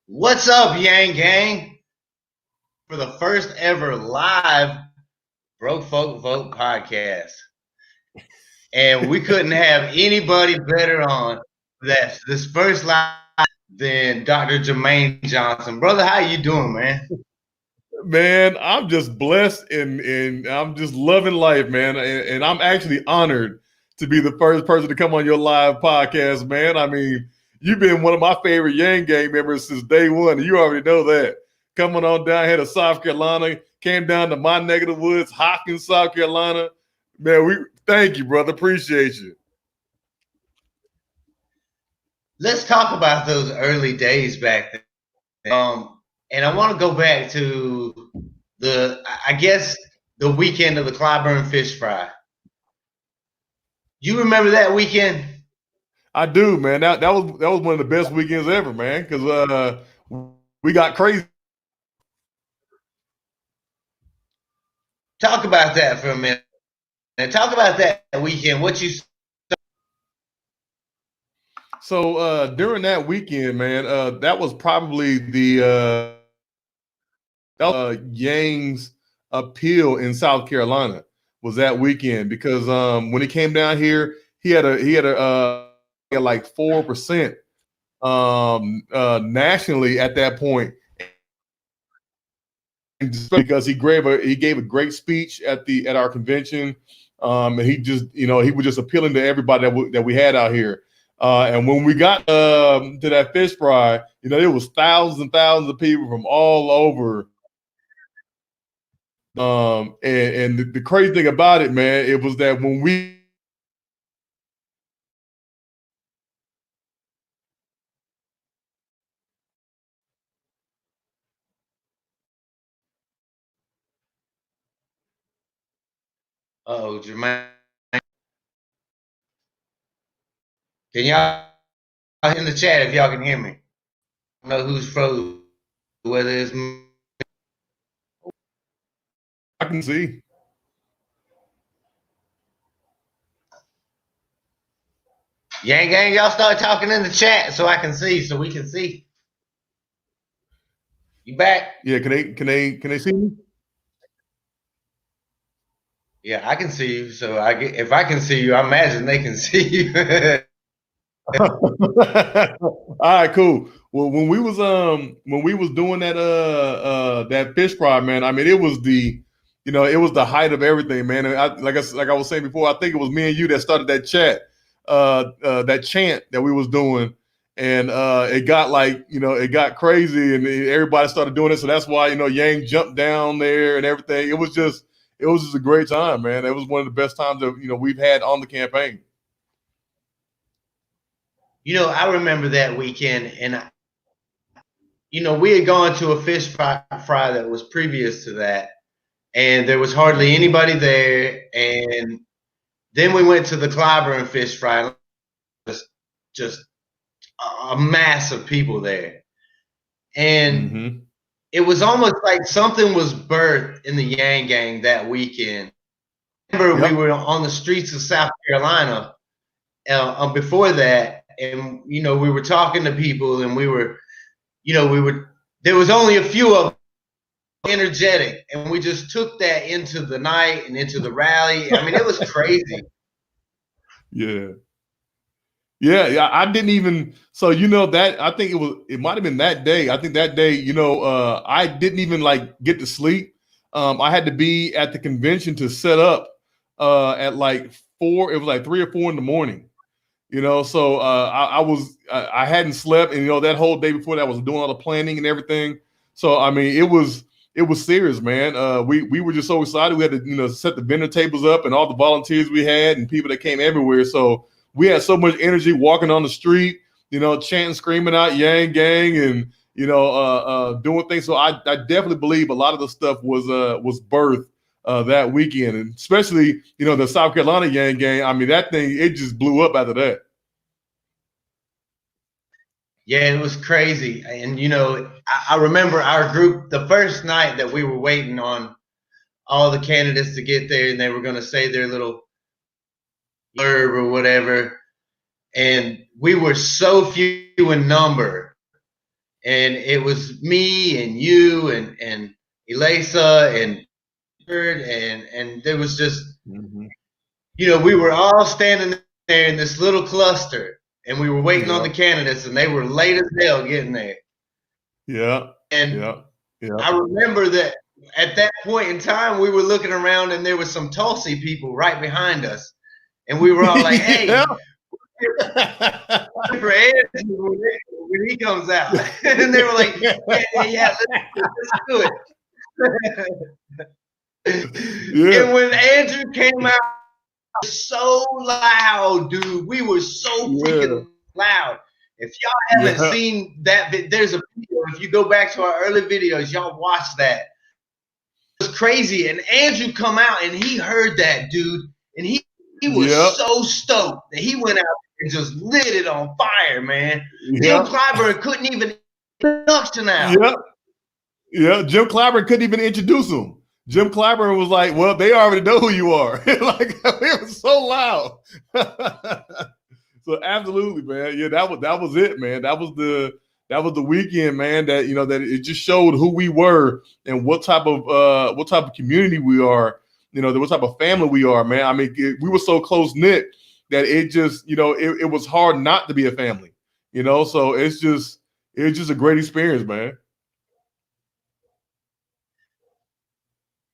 What's up, Yang Gang? For the first ever live Broke Folk Vote podcast. And we couldn't have anybody better on this first live than Dr. Jermaine Johnson. Brother, how you doing, man? Man, I'm just blessed and I'm just loving life, man. And I'm actually honored to be the first person to come on your live podcast, man. I mean, you've been one of my favorite YangGang members since day one. You already know that. Coming on down here to South Carolina, came down to my neck of the woods, Hopkins, South Carolina. Man, thank you, brother. Appreciate you. Let's talk about those early days back then. And I want to go back to the weekend of the Clyburn fish fry. You remember that weekend? I do, man. That was one of the best weekends ever, man, because we got crazy. Talk about that for a minute. And talk about that weekend. What you So during that weekend, man, that was probably the Yang's appeal in South Carolina was that weekend, because when he came down here, he had like 4% nationally at that point, because he gave a great speech at our convention, and he was just appealing to everybody that we had out here. And when we got to that fish fry, there was thousands and thousands of people from all over. And the crazy thing about it, man, it was that when we Jermaine. Can y'all in the chat if y'all can hear me? I don't know who's frozen, whether it's me. I can see. Yang Gang, y'all start talking in the chat so I can see, so we can see. You back? Yeah, can they see me? Yeah, I can see you. So if I can see you, I imagine they can see you. All right, cool. Well, when we was doing that fish fry, man, I mean, it was the height of everything, man. And like I was saying before, I think it was me and you that started that that chant that we was doing, and it got crazy, and everybody started doing it. So that's why Yang jumped down there and everything. It was just a great time, man. It was one of the best times that we've had on the campaign. I remember that weekend, and we had gone to a fish fry that was previous to that, and there was hardly anybody there. And then we went to the Clyburn fish fry, just a mass of people there, and it was almost like something was birthed in the Yang Gang that weekend. Remember, we were on the streets of South Carolina before that. And, we were talking to people, and there was only a few of them energetic, and we just took that into the night and into the rally. I mean, it was crazy. Yeah. I didn't even, so, that, I think it might've been that day. I think that day, I didn't even get to sleep. I had to be at the convention to set up at like 4, it was like 3 or 4 in the morning. So I hadn't slept, and that whole day before that I was doing all the planning and everything. So I mean, it was serious, man. We were just so excited. We had to set the vendor tables up, and all the volunteers we had and people that came everywhere. So we had so much energy walking on the street, chanting, screaming out Yang Gang, and doing things. So I definitely believe a lot of the stuff was birthed that weekend, and especially the South Carolina Yang Gang. I mean, that thing, it just blew up after that. Yeah, it was crazy. And I remember our group, the first night that we were waiting on all the candidates to get there, and they were going to say their little blurb or whatever. and we were so few in number, and it was me and you and Elisa and there was just, we were all standing there in this little cluster, and we were waiting on the candidates, and they were late as hell getting there. Yeah. And I remember that at that point in time, we were looking around, and there was some Tulsi people right behind us, and we were all like, "Hey." For Andrew when he comes out, and they were like, "Yeah, let's do it." And when Andrew came out, it was so loud, dude. We were so freaking loud. If y'all haven't seen that, there's a video. If you go back to our early videos, y'all watch that. It was crazy. And Andrew come out, and he heard that, dude, and he was so stoked that he went out and just lit it on fire, man. Jim Clyburn couldn't even introduction out. Jim Clyburn couldn't even introduce him. Jim Clyburn was like, "Well, they already know who you are." Like, it was so loud. So absolutely, man. Yeah, that was it, man. That was the weekend, man. That that it just showed who we were and what type of community we are. What type of family we are, man. I mean, we were so close knit that it just, it was hard not to be a family. So it was just a great experience, man.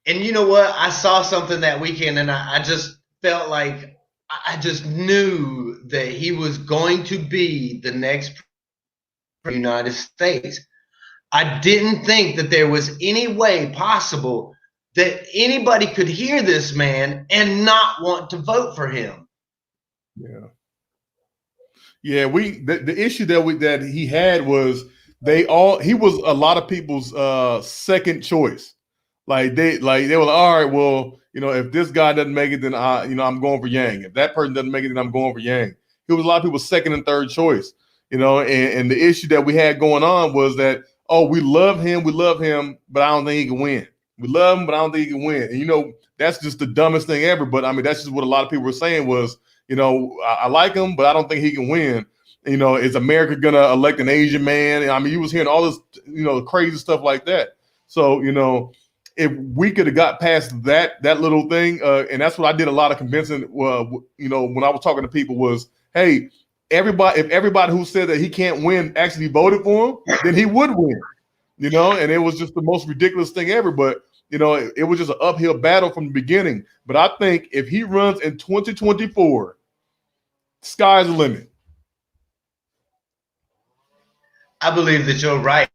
And you know what? I saw something that weekend, and I just felt like I just knew that he was going to be the next president of the United States. I didn't think that there was any way possible that anybody could hear this man and not want to vote for him. Yeah. The issue that he had was he was a lot of people's second choice. Like they were like, all right, well, if this guy doesn't make it, then I'm going for Yang. If that person doesn't make it, then I'm going for Yang. It was a lot of people's second and third choice, and the issue that we had going on was that, we love him, but I don't think he can win. We love him, but I don't think he can win. And that's just the dumbest thing ever. But I mean, that's just what a lot of people were saying was, I like him, but I don't think he can win. Is America gonna elect an Asian man? I mean, you was hearing all this, crazy stuff like that. So, if we could have got past that little thing, and that's what I did a lot of convincing, when I was talking to people was, hey, if everybody who said that he can't win actually voted for him, then he would win, and it was just the most ridiculous thing ever. But, it was just an uphill battle from the beginning. But I think if he runs in 2024, sky's the limit. I believe that you're right.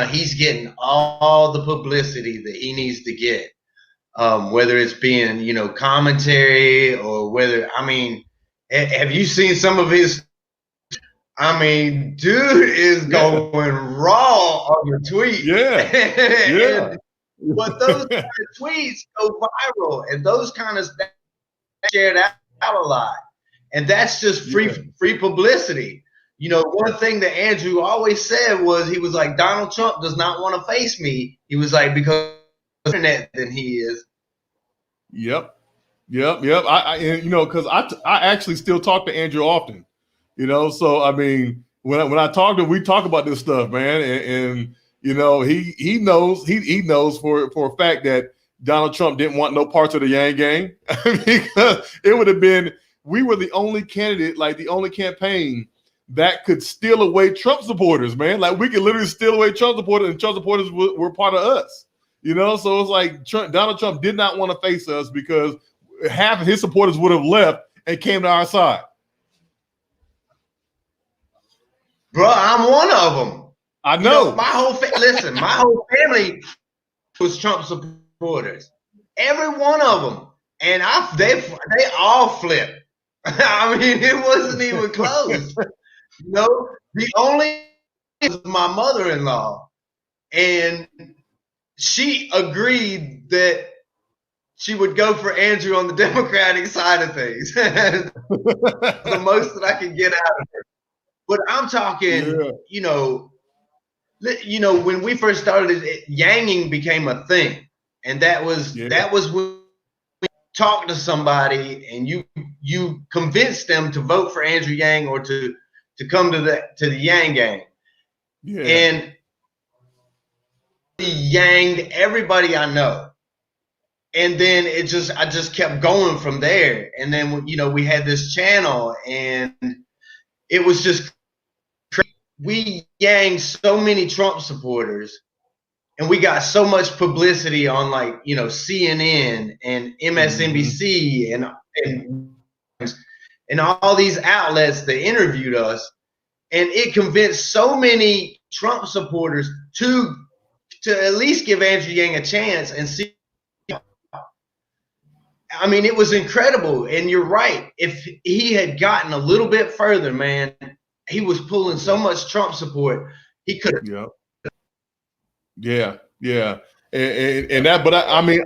He's getting all the publicity that he needs to get, whether it's being, commentary or whether, I mean, have you seen some of his? I mean, dude is going raw on the tweet. But those kind of tweets go viral, and those kind of stuff shared out a lot, and that's just free publicity. One thing that Andrew always said was, he was like, Donald Trump does not want to face me. He was like, because of the internet than he is. Yep. Because I actually still talk to Andrew often. So I mean, when I talk to him, we talk about this stuff, man, and he knows for a fact that Donald Trump didn't want no parts of the YangGang because it would have been, we were the only candidate, like the only campaign that could steal away Trump supporters, man. Like, we could literally steal away Trump supporters, and Trump supporters were part of us. So it's like Donald Trump did not want to face us because half of his supporters would have left and came to our side. Bro, I'm one of them. I know. My whole family was Trump supporters. Every one of them, and they all flipped. I mean, it wasn't even close. The only was my mother-in-law, and she agreed that she would go for Andrew on the Democratic side of things. The most that I could get out of her. But I'm talking, when we first started, Yanging became a thing, and that was when talk to somebody and you convince them to vote for Andrew Yang or to come to the YangGang. Yeah. And he yanged everybody I know. And then I just kept going from there. And then, we had this channel and it was just crazy. We yanged so many Trump supporters and we got so much publicity on CNN and MSNBC and all these outlets that interviewed us. And it convinced so many Trump supporters to at least give Andrew Yang a chance and see. I mean, it was incredible. And you're right. If he had gotten a little bit further, man, he was pulling so much Trump support. He could have. Yeah. And that, but I mean,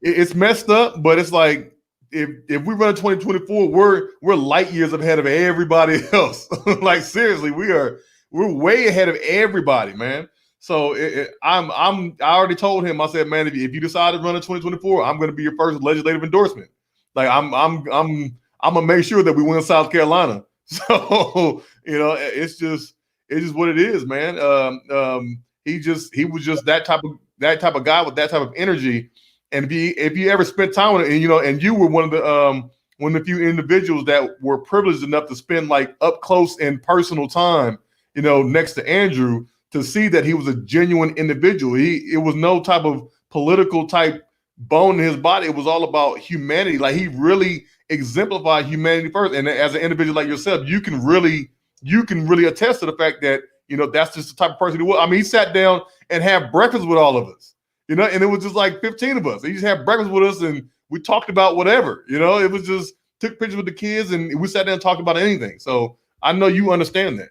it's messed up, but it's like, if we run 2024, we're light years ahead of everybody else. Like seriously, we're way ahead of everybody, man. So I already told him, I said, man, if you decide to run in 2024, I'm going to be your first legislative endorsement. Like I'm gonna make sure that we win South Carolina. So it's just what it is, man. He was just that type of guy with that type of energy. And if you ever spent time with it, and you were one of the few individuals that were privileged enough to spend like up close and personal time, next to Andrew, to see that he was a genuine individual. It was no type of political type bone in his body. It was all about humanity. Like he really exemplified humanity first. And as an individual like yourself, you can really attest to the fact that, that's just the type of person he was. I mean, he sat down and had breakfast with all of us, and it was just like 15 of us. He just had breakfast with us and we talked about whatever, it was just took pictures with the kids and we sat down and talked about anything. So I know you understand that.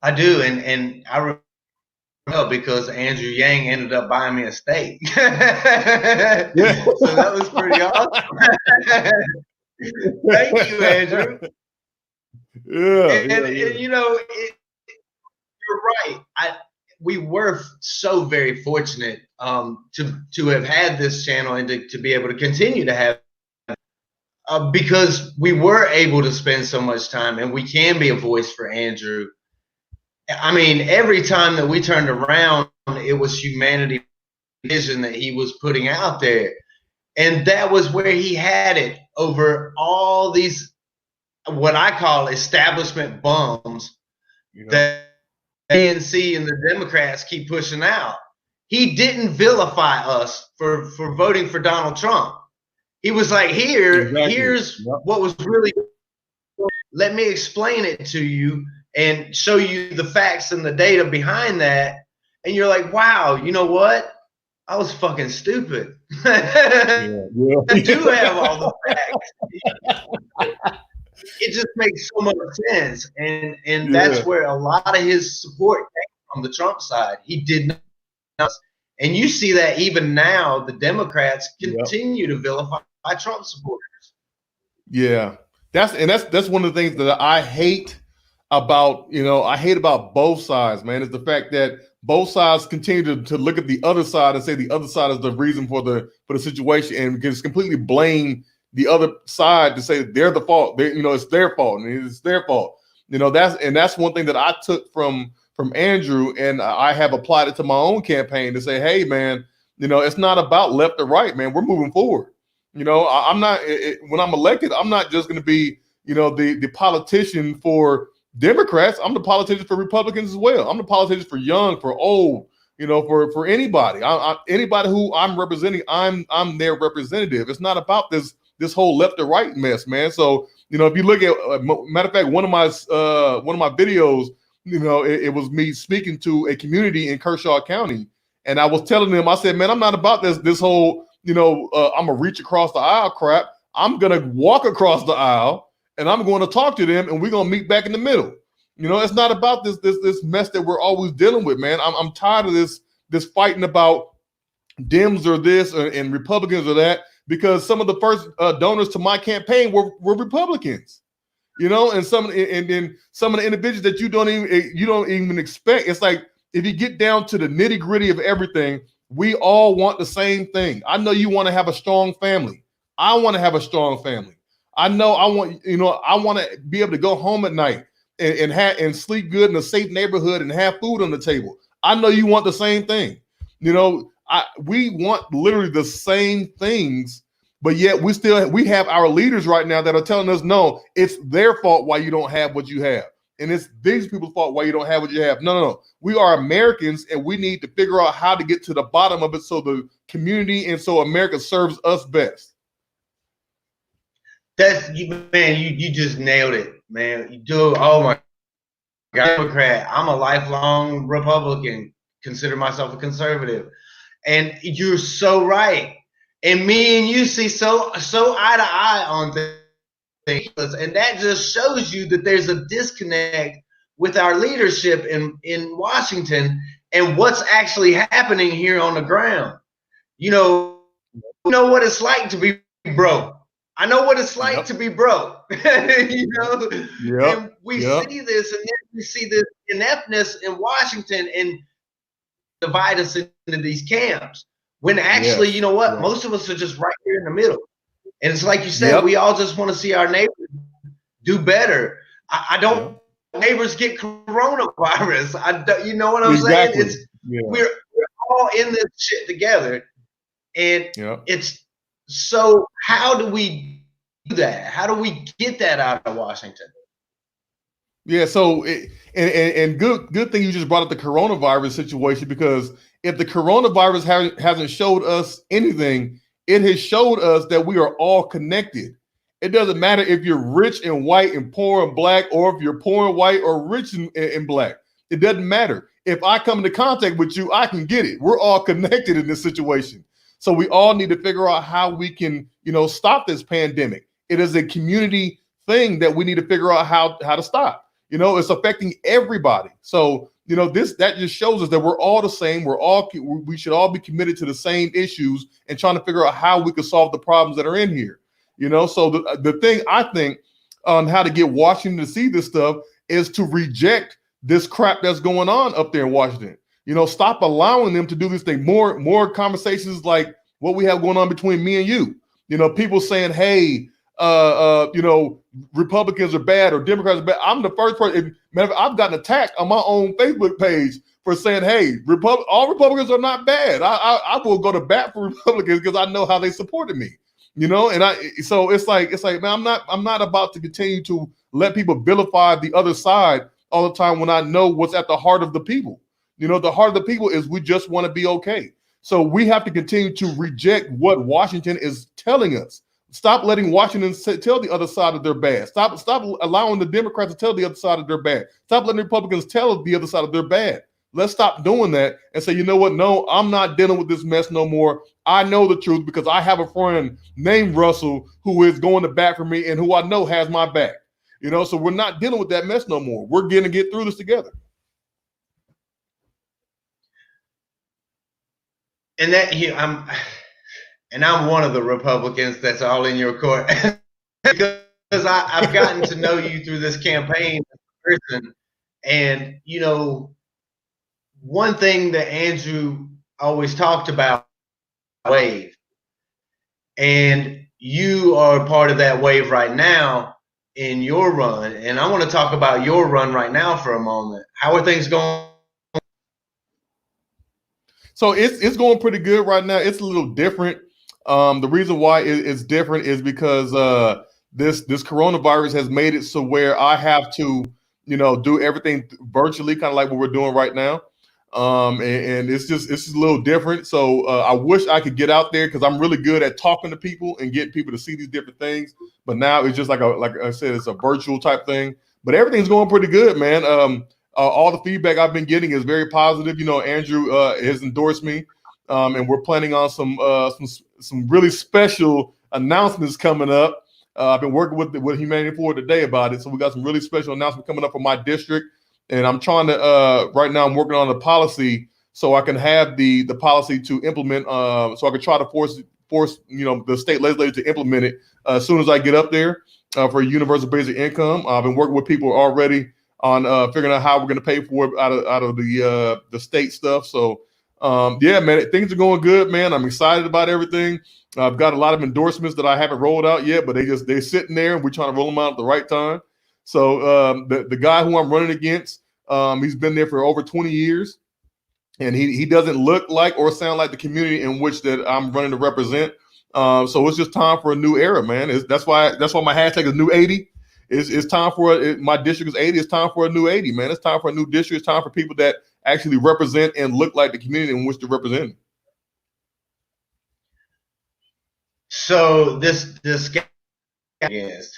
I do. And I remember because Andrew Yang ended up buying me a steak. So that was pretty awesome. Thank you, Andrew. And you're right. We were so very fortunate to have had this channel and to be able to continue to have because we were able to spend so much time and we can be a voice for Andrew. I mean, every time that we turned around, it was humanity vision that he was putting out there. And that was where he had it over all these, what I call establishment bums that ANC and the Democrats keep pushing out. He didn't vilify us for voting for Donald Trump. He was like, here's what was really, let me explain it to you and show you the facts and the data behind that. And you're like, wow, you know what? I was fucking stupid. I do have all the facts. It just makes so much sense. And that's where a lot of his support came from the Trump side. He did not. And you see that even now, the Democrats continue to vilify Trump supporters. Yeah. That's one of the things that I hate about, I hate about both sides, man, is the fact that both sides continue to look at the other side and say the other side is the reason for the situation and just completely blame the other side to say they're the fault. It's their fault and it's their fault. That's one thing that I took from Andrew, and I have applied it to my own campaign to say, hey, man, it's not about left or right, man. We're moving forward. I'm not when I'm elected, I'm not just going to be, the politician for Democrats. I'm the politician for Republicans as well. I'm the politician for young, for old, for anybody. Anybody who I'm representing, I'm their representative. It's not about this whole left or right mess, man. So, if you look at, matter of fact, one of my videos, it was me speaking to a community in Kershaw County, and I was telling them, I said, man, I'm not about this whole, I'm gonna reach across the aisle crap. I'm gonna walk across the aisle and I'm going to talk to them, and we're gonna meet back in the middle. It's not about this mess that we're always dealing with, man. I'm tired of this fighting about Dems or this and Republicans or that, because some of the first donors to my campaign were Republicans, and then some of the individuals that you don't even expect. It's like, if you get down to the nitty gritty of everything, We all want the same thing. I know you want to have a strong family. I want to have a strong family. I know I want to be able to go home at night and sleep good in a safe neighborhood and have food on the table. I know you want the same thing. We want literally the same things, but yet we have our leaders right now that are telling us, no, it's their fault why you don't have what you have. And it's these people's fault why you don't have what you have. No. We are Americans, and we need to figure out how to get to the bottom of it so the community and so America serves us best. That's man, you just nailed it, man. You do. Oh my God, Democrat. I'm a lifelong Republican. Consider myself a conservative, and you're so right. And me and you see so eye to eye on things, and that just shows you that there's a disconnect with our leadership in Washington and what's actually happening here on the ground. You know what it's like to be broke. I know what it's like to be broke. And we see this, and then we see this ineptness in Washington and divide us into these camps. When actually, you know what? Most of us are just right here in the middle. And it's like you said, we all just want to see our neighbors do better. I don't neighbors get coronavirus. You know what I'm saying? We're all in this shit together. And it's so how do we do that? How do we get that out of Washington? Yeah, so and good thing you just brought up the coronavirus situation, because if the coronavirus hasn't showed us anything, it has showed us that we are all connected. It doesn't matter if you're rich and white and poor and black, or if you're poor and white or rich and black. It doesn't matter. If I come into contact with you, I can get it. We're all connected in this situation. So we all need to figure out how we can, stop this pandemic. It is a community thing that we need to figure out how to stop. It's affecting everybody. So, that just shows us that we're all the same. We should all be committed to the same issues and trying to figure out how we can solve the problems that are in here. So the thing I think on how to get Washington to see this stuff is to reject this crap that's going on up there in Washington. Stop allowing them to do this thing. More conversations like what we have going on between me and you. People saying, hey, Republicans are bad or Democrats are bad. I'm the first person. I've gotten attacked on my own Facebook page for saying, hey, all Republicans are not bad. I will go to bat for Republicans because I know how they supported me. So it's like, man, I'm not about to continue to let people vilify the other side all the time when I know what's at the heart of the people. The heart of the people is we just want to be okay. So we have to continue to reject what Washington is telling us. Stop letting Washington tell the other side that they're bad. Stop allowing the Democrats to tell the other side that they're bad. Stop letting Republicans tell the other side that they're bad. Let's stop doing that and say, you know what? No, I'm not dealing with this mess no more. I know the truth because I have a friend named Russell who is going to bat for me and who I know has my back. So we're not dealing with that mess no more. We're going to get through this together. And I'm one of the Republicans that's all in your court because I've gotten to know you through this campaign as a person. And, one thing that Andrew always talked about, wave. And you are part of that wave right now in your run. And I want to talk about your run right now for a moment. How are things going? So it's going pretty good right now. It's a little different. The reason why it's different is because this coronavirus has made it so where I have to, do everything virtually, kind of like what we're doing right now. And it's just a little different. So I wish I could get out there because I'm really good at talking to people and getting people to see these different things. But now it's just like I said, it's a virtual type thing. But everything's going pretty good, man. All the feedback I've been getting is very positive. Andrew has endorsed me, and we're planning on some really special announcements coming up. I've been working with Humanity Forward today about it, so we got some really special announcements coming up for my district. And I'm trying to right now I'm working on the policy so I can have the policy to implement. So I can try to force the state legislature to implement it as soon as I get up there for universal basic income. I've been working with people already on figuring out how we're going to pay for it out of the state stuff. So Yeah, man, things are going good, man. I'm excited about everything. I've got a lot of endorsements that I haven't rolled out yet, but they're sitting there, and we're trying to roll them out at the right time. So the guy who I'm running against, he's been there for over 20 years, and he doesn't look like or sound like the community in which that I'm running to represent. So it's just time for a new era, man. That's why my hashtag is new 80. It's time for my district is 80. It's time for a new 80, man. It's time for a new district. It's time for people that actually represent and look like the community in which to represent. So this guy is,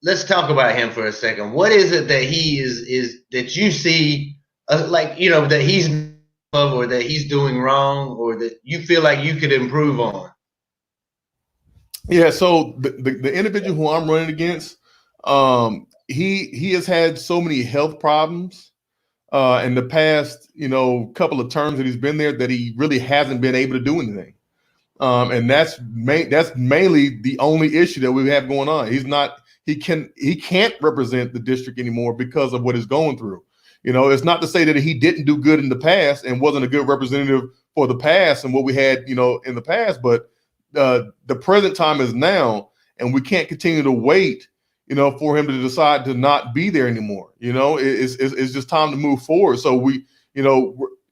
let's talk about him for a second. What is it that he is that you see, like, you know, that he's of, or that he's doing wrong, or that you feel like you could improve on? Yeah, so the individual who I'm running against, he has had so many health problems in the past, couple of terms that he's been there, that he really hasn't been able to do anything. And that's mainly the only issue that we have going on. He can't represent the district anymore because of what he's going through. It's not to say that he didn't do good in the past and wasn't a good representative for the past and what we had, in the past, but the present time is now, and we can't continue to wait, for him to decide to not be there anymore. It's just time to move forward. So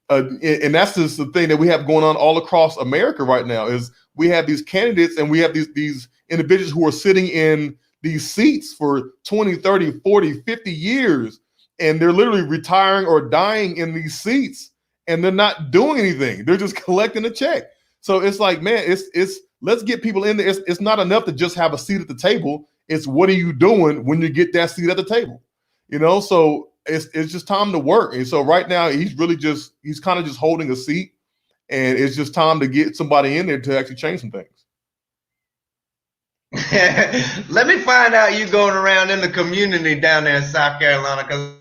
and that's just the thing that we have going on all across America right now, is we have these candidates and we have these individuals who are sitting in these seats for 20, 30, 40, 50 years, and they're literally retiring or dying in these seats, and they're not doing anything. They're just collecting a check. So it's like, man, it's let's get people in there. It's not enough to just have a seat at the table. It's what are you doing when you get that seat at the table? So it's just time to work. And so right now he's kind of just holding a seat, and it's just time to get somebody in there to actually change some things. Let me find out you going around in the community down there in South Carolina, because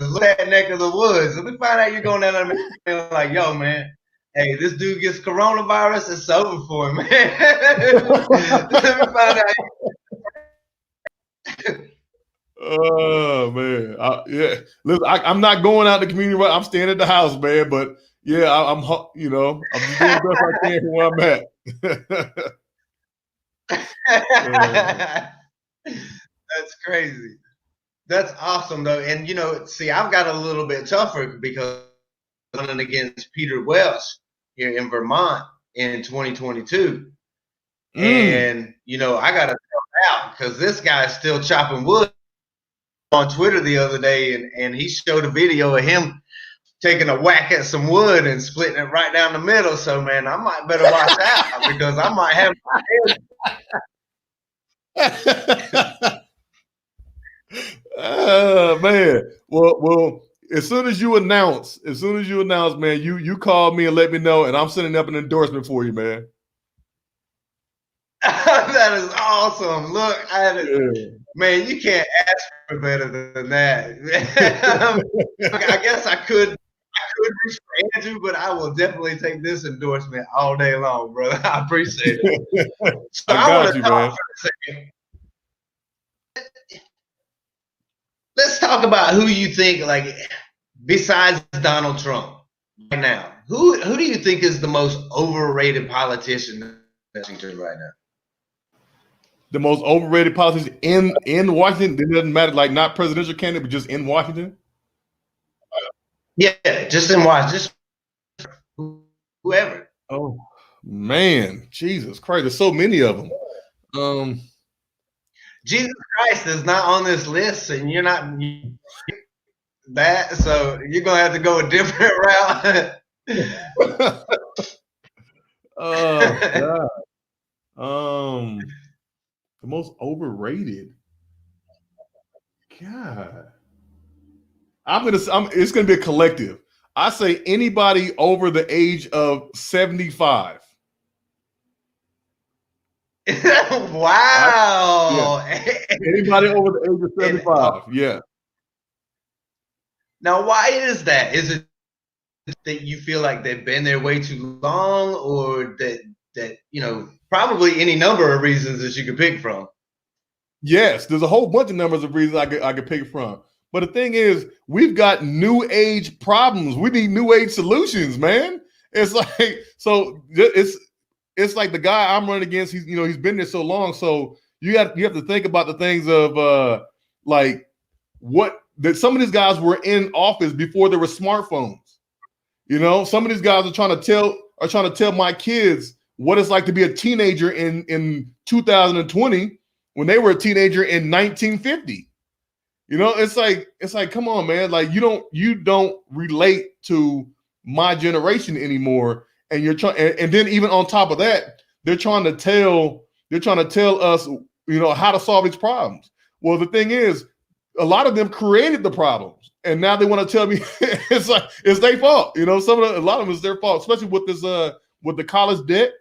look at that neck of the woods. Let me find out you going down there like, yo, man, hey, this dude gets coronavirus, it's over for him, man. Let me find out. Oh man, yeah. Listen, I'm not going out in the community. I'm staying at the house, man. But yeah, I'm just doing the best I can for where I'm at. That's crazy. That's awesome though. And see, I've got a little bit tougher because I'm running against Peter Welch here in Vermont in 2022. And I gotta help out because this guy's still chopping wood. On Twitter the other day, and he showed a video of him taking a whack at some wood and splitting it right down the middle. So man, I might better watch out because I might have my head. Oh man. Well, as soon as you announce, man, you call me and let me know, and I'm sending up an endorsement for you, man. That is awesome. Look, man, you can't ask for better than that. I guess I could reach for Andrew, but I will definitely take this endorsement all day long, brother. I appreciate it. So I got you, man. For a second. Let's talk about who you think, like, besides Donald Trump right now, who do you think is the most overrated politician in Washington right now? The most overrated politician in Washington? It doesn't matter, like not presidential candidate, but just in Washington? Yeah, just in Washington. Just whoever. Oh, man. Jesus Christ. There's so many of them. Jesus Christ is not on this list, and you're not that, so you're going to have to go a different route. Oh, God. The most overrated. God. It's gonna be a collective. I say anybody over the age of 75. Wow. Anybody over the age of 75. Yeah. Now, why is that? Is it that you feel like they've been there way too long, or that probably any number of reasons that you could pick from? Yes, there's a whole bunch of numbers of reasons I could pick from. But the thing is, we've got new age problems. We need new age solutions, man. It's like, so it's like the guy I'm running against, he's been there so long. So you have to think about the things of like what that some of these guys were in office before there were smartphones. Some of these guys are trying to tell my kids what it's like to be a teenager in 2020 when they were a teenager in 1950. It's like, come on, man. Like you don't relate to my generation anymore. And you're trying, and then even on top of that, they're trying to tell us, how to solve these problems. Well, the thing is, a lot of them created the problems, and now they want to tell me it's their fault. A lot of them is their fault, especially with this with the college debt.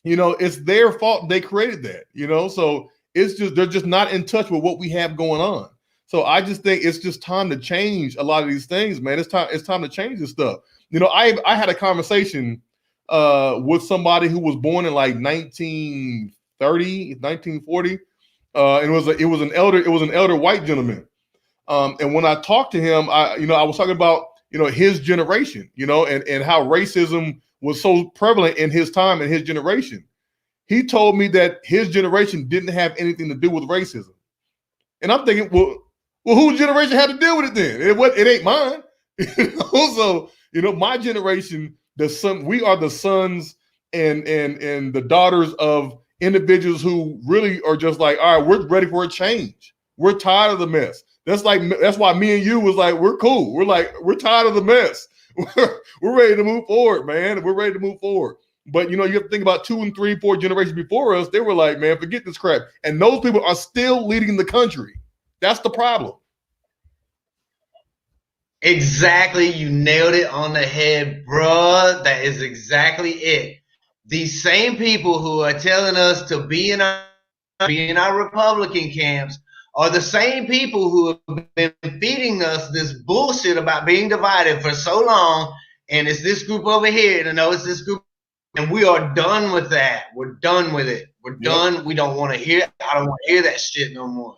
It's their fault. They created that. So it's just they're just not in touch with what we have going on. So I just think it's just time to change a lot of these things, man. It's time to change this stuff. I had a conversation with somebody who was born in like 1930, 1940. And it was an elder white gentleman. And when I talked to him, I was talking about, his generation, and how racism was so prevalent in his time and his generation. He told me that his generation didn't have anything to do with racism. And I'm thinking, well, whose generation had to deal with it then? It ain't mine. So, my generation, we are the sons and the daughters of individuals who really are just like, all right, we're ready for a change. We're tired of the mess. That's why me and you was like, we're cool. We're tired of the mess. We're ready to move forward, man. We're ready to move forward. But you have to think about 2 and 3, 4 generations before us. They were like, man, forget this crap. And those people are still leading the country. That's the problem. Exactly. You nailed it on the head, bruh. That is exactly it. These same people who are telling us to be in our Republican camps are the same people who have been feeding us this bullshit about being divided for so long. And it's this group over here, and no, it's this group. And we are done with that. We're done with it. We're done. We don't want to hear. I don't want to hear that shit no more.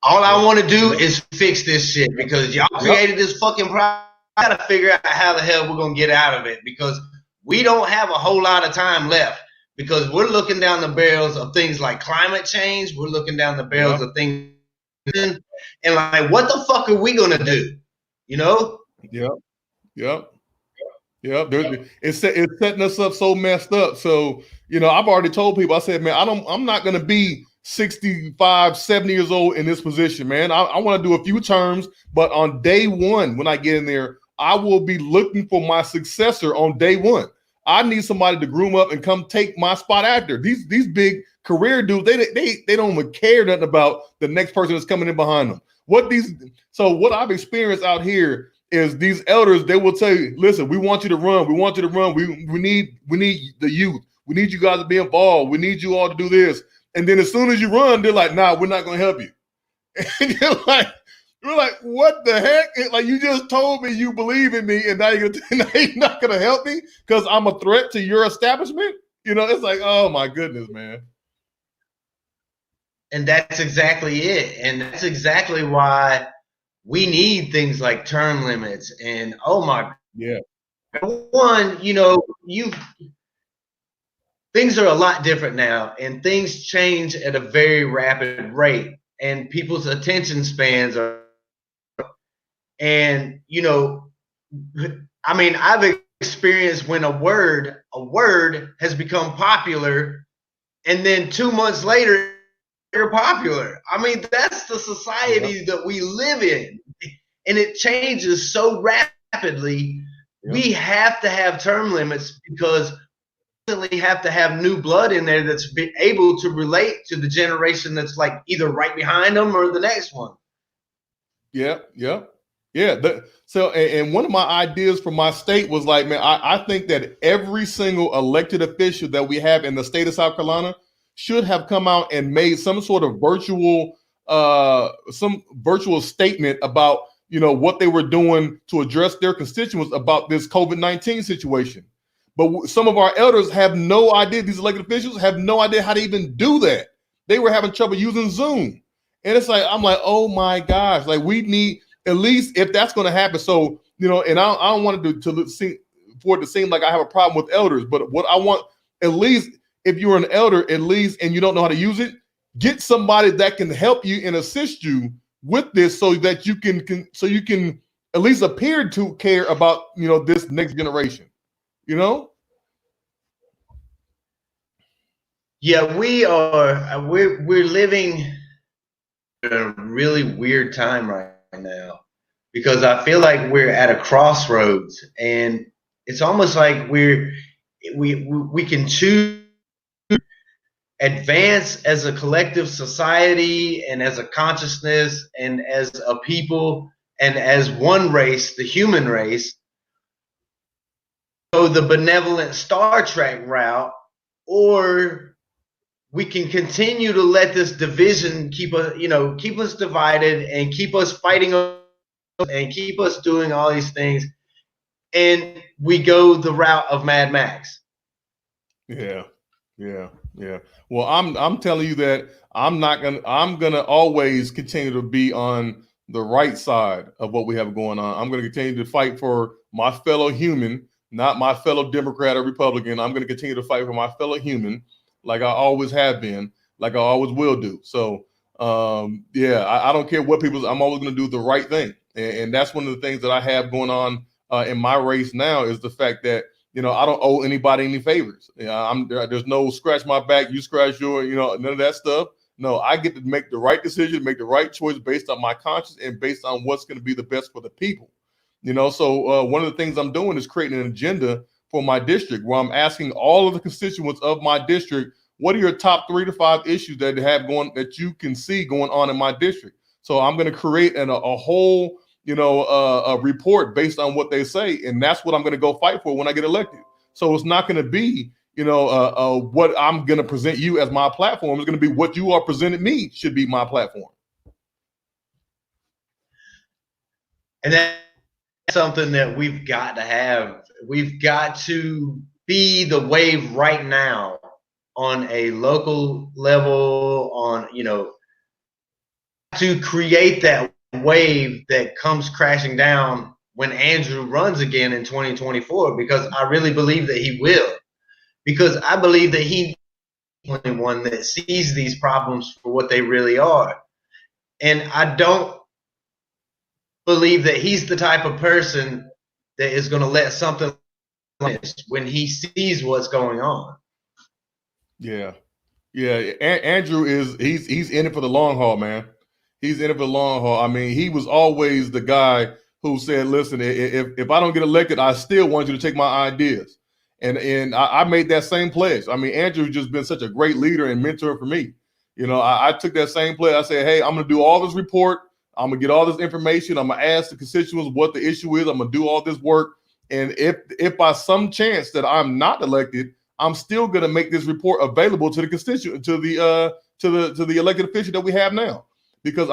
All I want to do is fix this shit because y'all created this fucking problem. I got to figure out how the hell we're going to get out of it because we don't have a whole lot of time left because we're looking down the barrels of things like climate change. We're looking down the barrels of things. And like, what the fuck are we going to do? Yep. It's setting us up so messed up. So, I've already told people, I said, man, I'm not going to be 65, 70 years old in this position, man. I want to do a few terms, but on day one, when I get in there, I will be looking for my successor on day one. I need somebody to groom up and come take my spot after. These big career dudes, they don't even care nothing about the next person that's coming in behind them. What I've experienced out here is these elders, they will tell you, listen, we want you to run. We want you to run. We need the youth. We need you guys to be involved. We need you all to do this. And then as soon as you run, they're like, nah, we're not going to help you. And we're like, what the heck? Like, you just told me you believe in me and now you're not going to help me because I'm a threat to your establishment? It's like, oh my goodness, man. And that's exactly it. And that's exactly why we need things like term limits. And oh my, yeah. One, things are a lot different now, and things change at a very rapid rate, and people's attention spans are. And I've experienced when a word has become popular, and then 2 months later, you're popular. That's the society that we live in, and it changes so rapidly. Yeah. We have to have term limits because we have to have new blood in there that's able to relate to the generation that's like either right behind them or the next one. Yeah. And one of my ideas for my state was like, man, I think that every single elected official that we have in the state of South Carolina should have come out and made some sort of virtual statement about, what they were doing to address their constituents about this COVID-19 situation. But some of our elders have no idea. These elected officials have no idea how to even do that. They were having trouble using Zoom. And it's like, I'm like, oh my gosh, like we need, at least if that's going to happen. So, you know, and I don't want to seem for it to seem like I have a problem with elders, but what I want, at least if you're an elder, at least, and you don't know how to use it, get somebody that can help you and assist you with this, so that you can at least appear to care about, you know, this next generation, you know? Yeah, we're living in a really weird time right now, because I feel like we're at a crossroads, and it's almost like we can choose advance as a collective society and as a consciousness and as a people and as one race, the human race, go the benevolent Star Trek route, or we can continue to let this division keep us divided and keep us fighting and keep us doing all these things, and we go the route of Mad Max. Yeah. Well, I'm telling you that I'm gonna always continue to be on the right side of what we have going on. I'm gonna continue to fight for my fellow human, not my fellow Democrat or Republican. I'm gonna continue to fight for my fellow human, like I always have been, like I always will do. So yeah, I don't care what people, I'm always gonna do the right thing. And that's one of the things that I have going on in my race now, is the fact that, you know, I don't owe anybody any favors. You know, there's no scratch my back, you scratch your, you know, none of that stuff. No, I get to make the right decision, make the right choice based on my conscience and based on what's going to be the best for the people. You know, so one of the things I'm doing is creating an agenda for my district, where I'm asking all of the constituents of my district, what are your top 3 to 5 issues that that you can see going on in my district? So I'm going to create a whole, you know, a report based on what they say, and that's what I'm going to go fight for when I get elected. So it's not going to be, you know, what I'm going to present you as my platform. It's going to be what you are presenting me should be my platform. And that's something that we've got to have. We've got to be the wave right now on a local level, on, you know, to create that wave that comes crashing down when Andrew runs again in 2024, because I really believe that he will. Because I believe that he's the only one that sees these problems for what they really are. And I don't believe that he's the type of person that is going to let something like this when he sees what's going on. Yeah. Andrew he's in it for the long haul, man. He's in it for the long haul. I mean, he was always the guy who said, listen, if I don't get elected, I still want you to take my ideas. And I made that same pledge. I mean, Andrew's just been such a great leader and mentor for me. You know, I took that same pledge. I said, hey, I'm going to do all this report. I'm going to get all this information. I'm going to ask the constituents what the issue is. I'm going to do all this work. And if by some chance that I'm not elected, I'm still going to make this report available to the constituent, to the elected official that we have now, because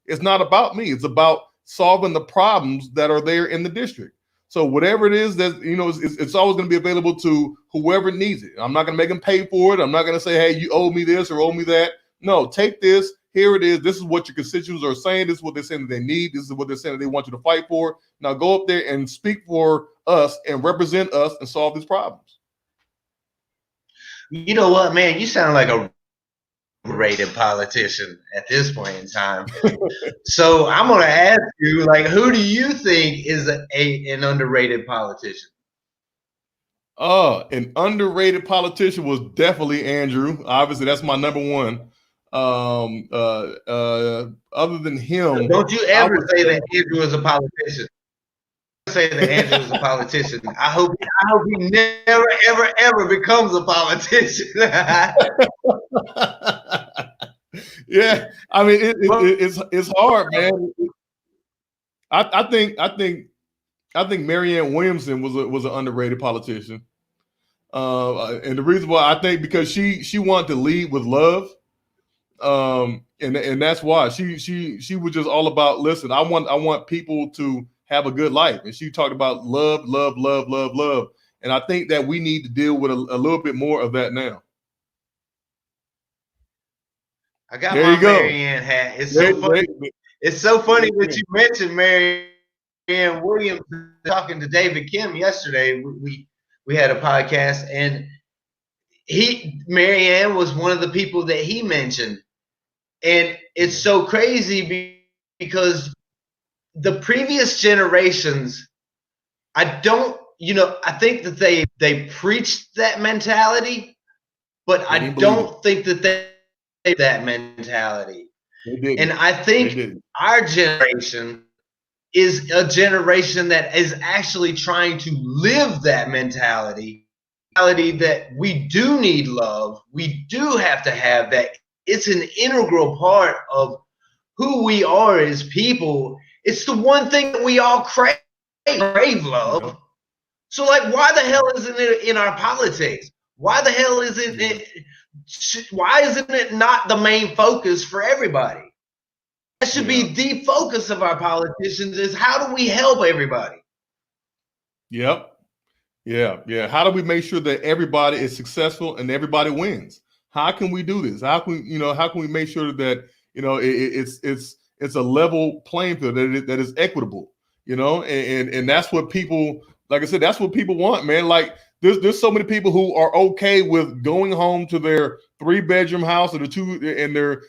it's not about me. It's about solving the problems that are there in the district. So whatever it is that, you know, it's always going to be available to whoever needs it. I'm not going to make them pay for it. I'm not going to say, hey, you owe me this or owe me that. No, take this. Here it is. This is what your constituents are saying. This is what they're saying that they need. This is what they're saying that they want you to fight for. Now go up there and speak for us and represent us and solve these problems. You know what, man? You sound like a rated politician at this point in time. So I'm going to ask you, like, who do you think is an underrated politician? An underrated politician was definitely Andrew. Obviously, that's my number one. Other than him, don't you ever say that Andrew is a politician. Say that Andrew is a politician. I hope he never, ever becomes a politician. Yeah, I mean it's hard, man. I think Marianne Williamson was an underrated politician, and the reason why, I think because she wanted to lead with love, and that's why she was just all about, listen, I want people to have a good life, and she talked about love, and I think that we need to deal with a little bit more of that now. I got There my you go. Marianne hat. It's so funny. It's so funny that you mentioned Marianne Williams. Talking to David Kim yesterday, we had a podcast, and Marianne was one of the people that he mentioned, and it's so crazy because the previous generations, I think that they preached that mentality, but I don't think that they that mentality. And I think our generation is a generation that is actually trying to live that mentality that we do need love. We do have to have that. It's an integral part of who we are as people. It's the one thing that we all crave love. Yeah. So, like, why the hell isn't it in our politics? Why the hell isn't it? Why isn't it not the main focus for everybody? That should be the focus of our politicians, is how do we help everybody? Yep. Yeah. How do we make sure that everybody is successful and everybody wins? How can we do this? How can we make sure that, it's a level playing field, that is equitable, and that's what people, like I said, that's what people want, man. Like there's so many people who are okay with going home to their 3-bedroom house or their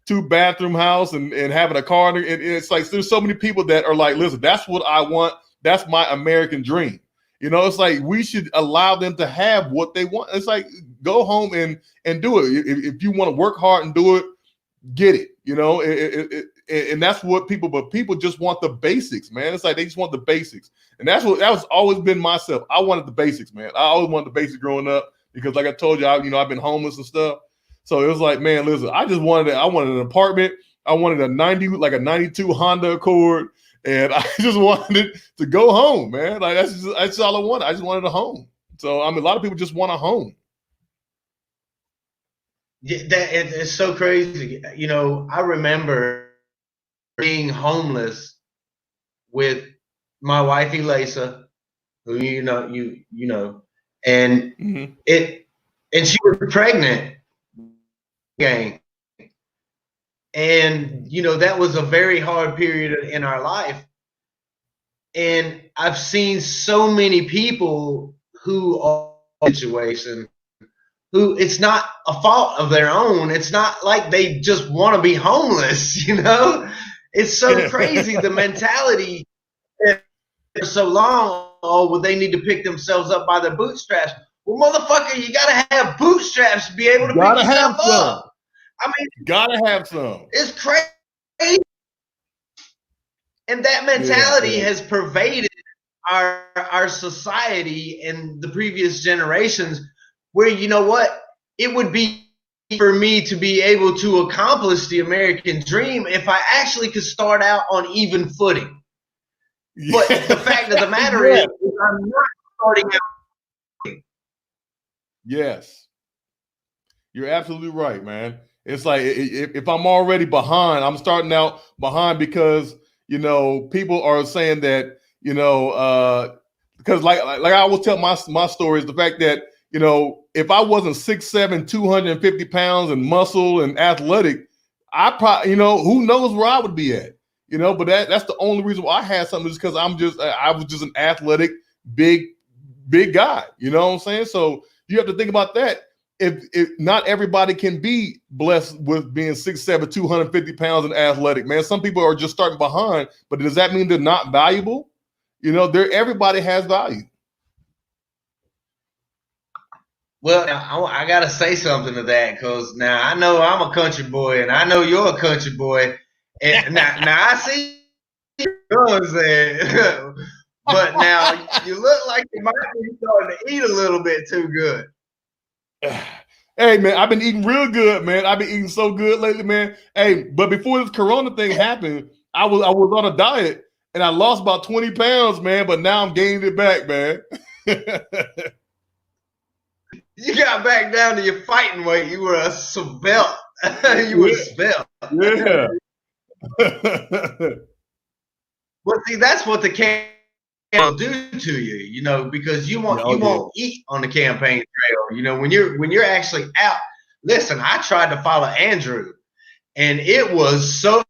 two bathroom house and having a car. And it's like, there's so many people that are like, listen, that's what I want. That's my American dream. It's like we should allow them to have what they want. It's like, go home and do it. If you want to work hard and do it, get it. And that's what people just want the basics, man. It's like they just want the basics. And that was always been myself. I wanted the basics, man. I always wanted the basics growing up because, like I told you, I've been homeless and stuff. So it was like, man, listen, I wanted an apartment. I wanted a 92 Honda Accord. And I just wanted to go home, man. Like that's all I wanted. I just wanted a home. So a lot of people just want a home. Yeah, it's so crazy. I remember being homeless with my wife Elisa, who and and she was pregnant. Gang. And, that was a very hard period in our life. And I've seen so many people who are in a situation who it's not a fault of their own. It's not like they just want to be homeless, It's so crazy, the mentality for so long. Oh, well, they need to pick themselves up by their bootstraps. Well, motherfucker, you got to have bootstraps to be able to pick yourself up. I mean, gotta have some. It's crazy. And that mentality has pervaded our society and the previous generations, where, it would be for me to be able to accomplish the American dream if I actually could start out on even footing. But the fact of the matter is I'm not starting out. Yes. You're absolutely right, man. It's like, if I'm already behind, I'm starting out behind because, people are saying that, because like I always tell my story is the fact that, if I wasn't 6'7", 250 pounds and muscle and athletic, I probably, who knows where I would be at, but that's the only reason why I had something, is because I was just an athletic, big guy. You know what I'm saying? So you have to think about that. If not everybody can be blessed with being 6'7", 250 pounds and athletic, man. Some people are just starting behind, but does that mean they're not valuable? Everybody has value. Well, now, I got to say something to that, because now I know I'm a country boy and I know you're a country boy. And now I see yours there. But now you look like you might be starting to eat a little bit too good. Hey, man, I've been eating real good, man. I've been eating so good lately, man. Hey, but before this Corona thing happened, I was on a diet and I lost about 20 pounds, man. But now I'm gaining it back, man. You got back down to your fighting weight. You were a svelte. You were svelte. Yeah. Well, see, that's what the campaign will do to you, because you won't eat on the campaign trail. When you're actually out, Listen, I tried to follow Andrew, and it was so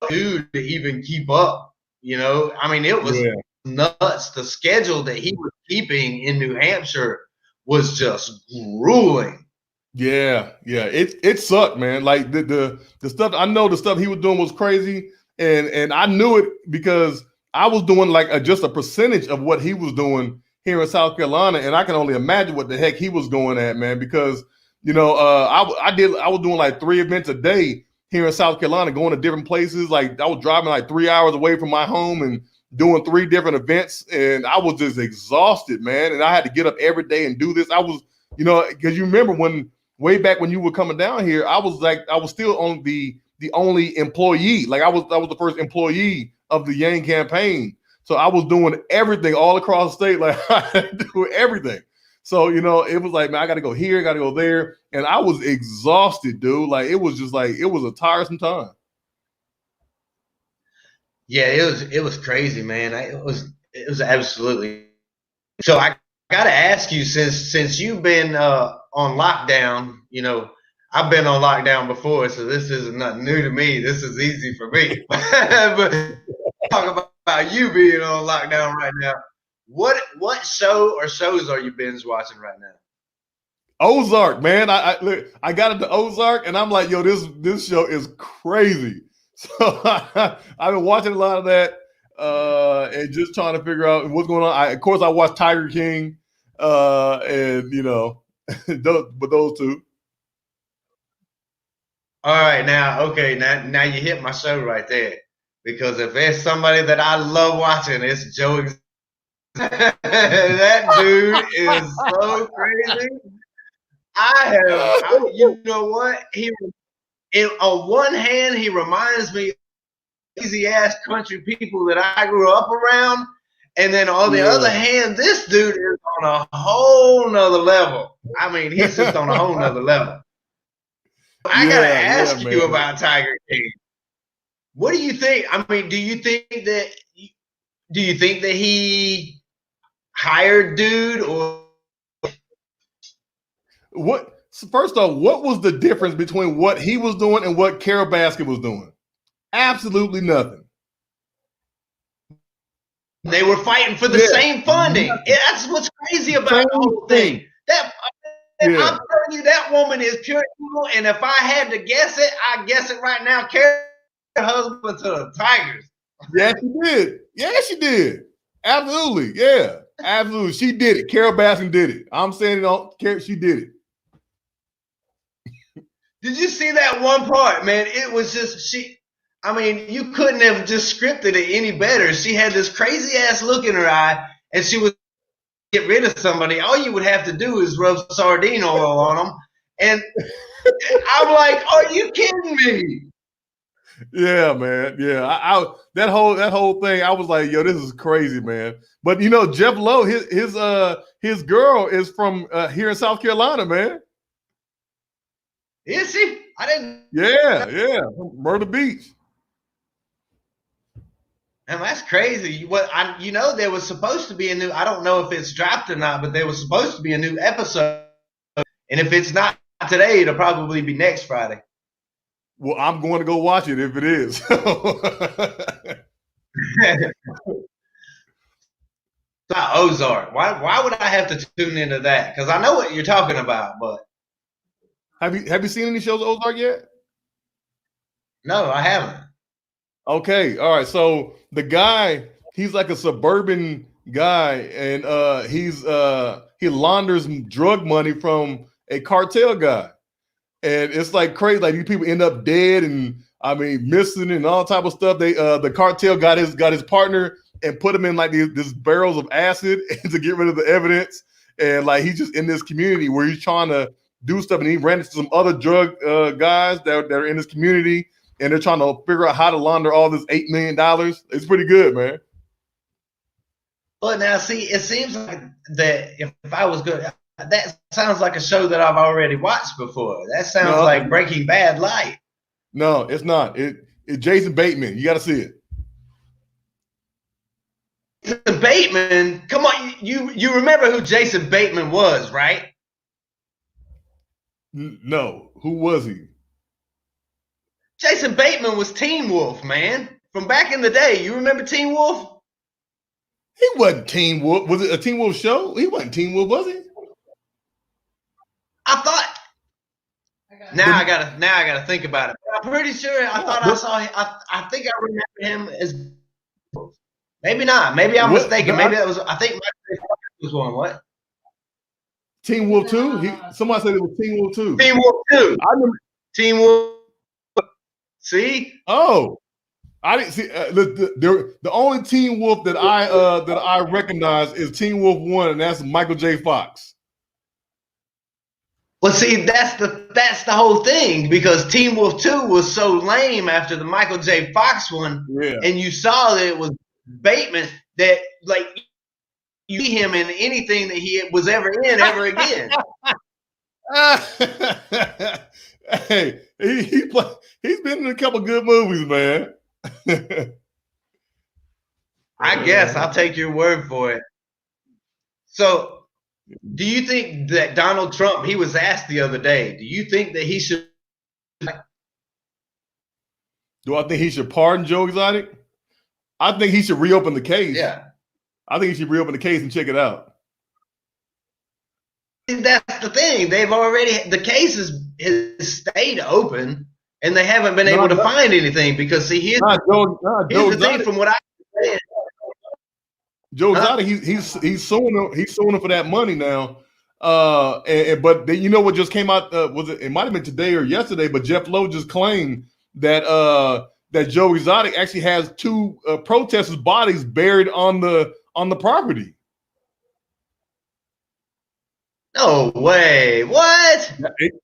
dude to even keep up. You know, I mean, it was nuts. The schedule that he was keeping in New Hampshire was just grueling. Yeah, it sucked, man. Like the stuff, I know the stuff he was doing was crazy, and I knew it because I was doing like just a percentage of what he was doing here in South Carolina, and I can only imagine what the heck he was going at, man. Because I was doing like 3 events a day here in South Carolina, going to different places. Like I was driving like 3 hours away from my home and doing 3 different events, and I was just exhausted, man. And I had to get up every day and do this. I was, because you remember when way back when you were coming down here, I was still on the only employee. Like I was the first employee of the Yang campaign. So I was doing everything all across the state. Like I had to do everything. So, it was like, man, I got to go here, got to go there. And I was exhausted, dude. Like, it was just like, it was a tiresome time. Yeah, it was crazy, man. It was absolutely. So I got to ask you, since you've been on lockdown, I've been on lockdown before, so this is nothing new to me. This is easy for me. But talk about you being on lockdown right now. What show or shows are you binge watching right now? Ozark, man. I got into Ozark, and I'm like, yo, this show is crazy. So I've been watching a lot of that, and just trying to figure out what's going on. Of course, I watched Tiger King, and but those two. All right, now you hit my show right there. Because if there's somebody that I love watching, it's Joe. That dude is so crazy. You know what? On one hand, he reminds me of easy ass country people that I grew up around. And then on the other hand, this dude is on a whole nother level. I mean, he's just on a whole nother level. I gotta ask you about Tiger King. What do you think? I mean, do you think that he hired dude or what? First off, what was the difference between what he was doing and what Carole Baskin was doing? Absolutely nothing. They were fighting for the same funding. That's what's crazy about the whole thing. I'm telling you, that woman is pure evil. And if I had to guess it, I guess it right now. Carole, husband to the Tigers. Yeah, she did. Yeah, she did. Absolutely. Yeah, absolutely. She did it. Carole Baskin did it. I'm saying it all. She did it. Did you see that one part, man? It was just I mean, you couldn't have just scripted it any better. She had this crazy ass look in her eye, and she was get rid of somebody. All you would have to do is rub sardine oil on them, and I'm like, are you kidding me? Yeah, man. Yeah, that whole thing, I was like, yo, this is crazy, man. But Jeff Lowe, his girl is from here in South Carolina, man. Is she? I didn't. Yeah, Myrtle Beach. And that's crazy. There was supposed to be a new. I don't know if it's dropped or not, but there was supposed to be a new episode. And if it's not today, it'll probably be next Friday. Well, I'm going to go watch it if it is. Ozark. Why would I have to tune into that? Because I know what you're talking about, but have you seen any shows Ozark yet? No, I haven't. Okay, all right. So the guy, he's like a suburban guy, and he launders drug money from a cartel guy. And it's like crazy. Like these people end up dead and missing and all type of stuff. They the cartel got his partner and put him in like these barrels of acid to get rid of the evidence. And like he's just in this community where he's trying to do stuff, and he ran into some other drug guys that are in this community, and they're trying to figure out how to launder all this $8 million. It's pretty good, man. But now, see, it seems like that if I was good. That sounds like a show that I've already watched before. That sounds like Breaking Bad light. No, it's not. It's Jason Bateman. You got to see it. Jason Bateman? Come on, you remember who Jason Bateman was, right? No, who was he? Jason Bateman was Teen Wolf, man, from back in the day. You remember Teen Wolf? He wasn't Teen Wolf. Was it a Teen Wolf show? He wasn't Teen Wolf, was he? I thought. Now I gotta think about it. I'm pretty sure I thought I saw him. I think I remember him as. Maybe not. Maybe I'm mistaken. Maybe that was. I think was one. What? Teen Wolf 2? Somebody said it was Teen Wolf 2. Teen Wolf 2. I remember. Teen Wolf. See? Oh, I didn't see the only Teen Wolf that I recognize is Teen Wolf 1, and that's Michael J. Fox. Well, see, that's the whole thing, because Teen Wolf 2 was so lame after the Michael J. Fox one, and you saw that it was Bateman that like you see him in anything that he was ever in ever again. Hey, he's been in a couple good movies, man. I guess I'll take your word for it. So, do you think that Donald Trump, he was asked the other day, do you think that he should? Do I think he should pardon Joe Exotic? I think he should reopen the case. Yeah. I think he should reopen the case and check it out. That's the thing. The case has stayed open, and they haven't been able to find anything, because see, here's the thing from what I said. Joe Exotic, he's suing him for that money now. But you know what just came out? It might have been today or yesterday, but Jeff Lowe just claimed that that Joe Exotic actually has 2 protesters' bodies buried on the property. No way! What? It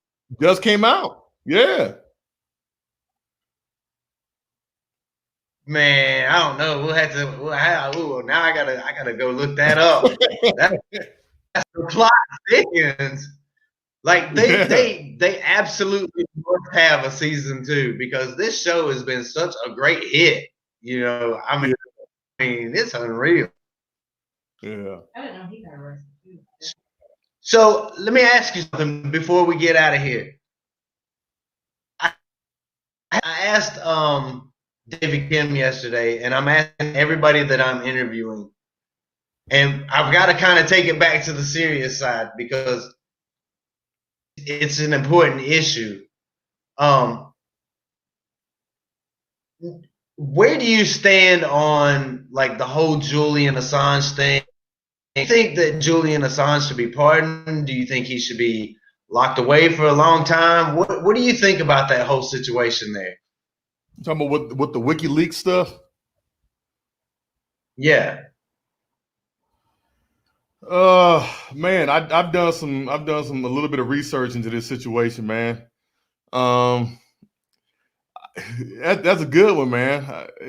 just came out. Yeah. Man, I don't know. We'll have to. Now I gotta go look that up. That's the plot thickens. Like they absolutely must have a season 2, because this show has been such a great hit. You know, I mean, it's unreal. Yeah. I didn't know he got arrested too. So let me ask you something before we get out of here. I asked David Kim yesterday, and I'm asking everybody that I'm interviewing, and I've got to kind of take it back to the serious side, because it's an important issue. Where do you stand on like the whole Julian Assange thing? Do you think that Julian Assange should be pardoned? Do you think he should be locked away for a long time? What do you think about that whole situation there? Talking about what the WikiLeaks stuff? Yeah. Man, I've done a little bit of research into this situation, man. That's a good one, man.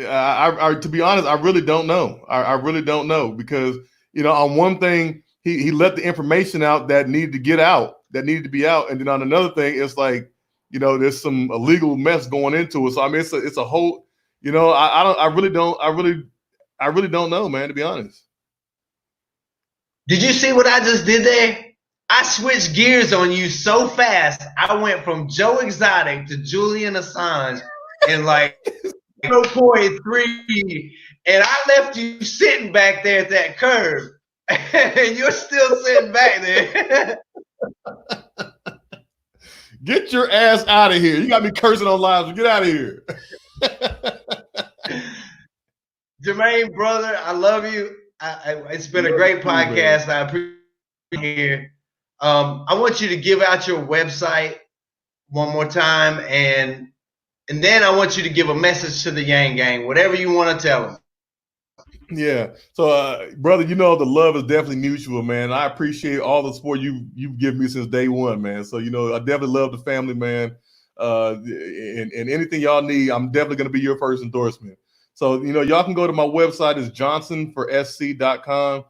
I to be honest, I really don't know. I really don't know, because you know, on one thing, he let the information out that needed to get out, that needed to be out, and then on another thing, it's like, you know, there's some illegal mess going into it. So I mean, it's a whole, you know, I really don't know, man, to be honest. Did you see what I just did there? I switched gears on you so fast. I went from Joe Exotic to Julian Assange in like 0.3, and I left you sitting back there at that curve, and you're still sitting back there. Get your ass out of here. You got me cursing on live, so get out of here. Jermaine, brother, I love you. It's been a great podcast. I appreciate you here. I want you to give out your website one more time, and then I want you to give a message to the Yang Gang, whatever you want to tell them. Yeah. So, brother, you know, the love is definitely mutual, man. I appreciate all the support you've given me since day one, man. So, you know, I definitely love the family, man. And anything y'all need, I'm definitely going to be your first endorsement. So, you know, y'all can go to my website. It's johnsonforsc.com.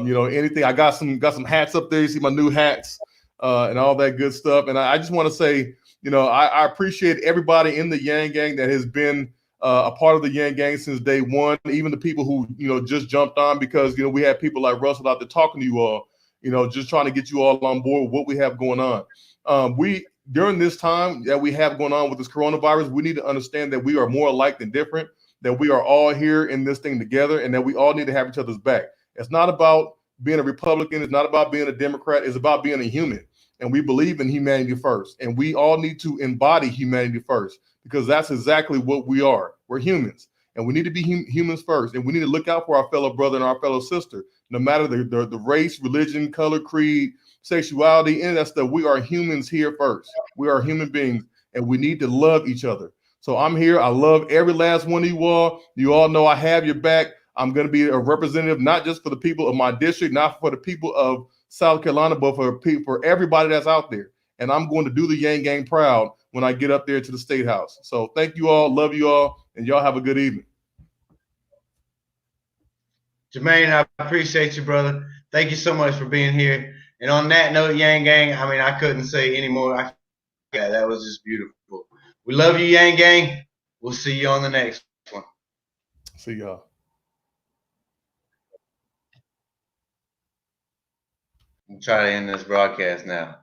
You know, anything. I got some hats up there. You see my new hats and all that good stuff. And I just want to say, you know, I appreciate everybody in the Yang Gang that has been a part of the Yang Gang since day one, even the people who, you know, just jumped on, because, you know, we have people like Russell out there talking to you all, you know, just trying to get you all on board with what we have going on. We during this time that we have going on with this coronavirus, we need to understand that we are more alike than different, that we are all here in this thing together, and that we all need to have each other's back. It's not about being a Republican, it's not about being a Democrat, it's about being a human. And we believe in humanity first. And we all need to embody humanity first, because that's exactly what we are. We're humans. And we need to be humans first. And we need to look out for our fellow brother and our fellow sister, no matter the race, religion, color, creed, sexuality, any of that stuff. We are humans here first. We are human beings, and we need to love each other. So I'm here. I love every last one of you all. You all know I have your back. I'm going to be a representative, not just for the people of my district, not for the people of South Carolina, but for everybody that's out there. And I'm going to do the Yang Gang proud when I get up there to the State House. So thank you all. Love you all. And y'all have a good evening. Jermaine, I appreciate you, brother. Thank you so much for being here. And on that note, Yang Gang, I mean, I couldn't say any more. Yeah, that was just beautiful. We love you, Yang Gang. We'll see you on the next one. See y'all. I'm trying to end this broadcast now.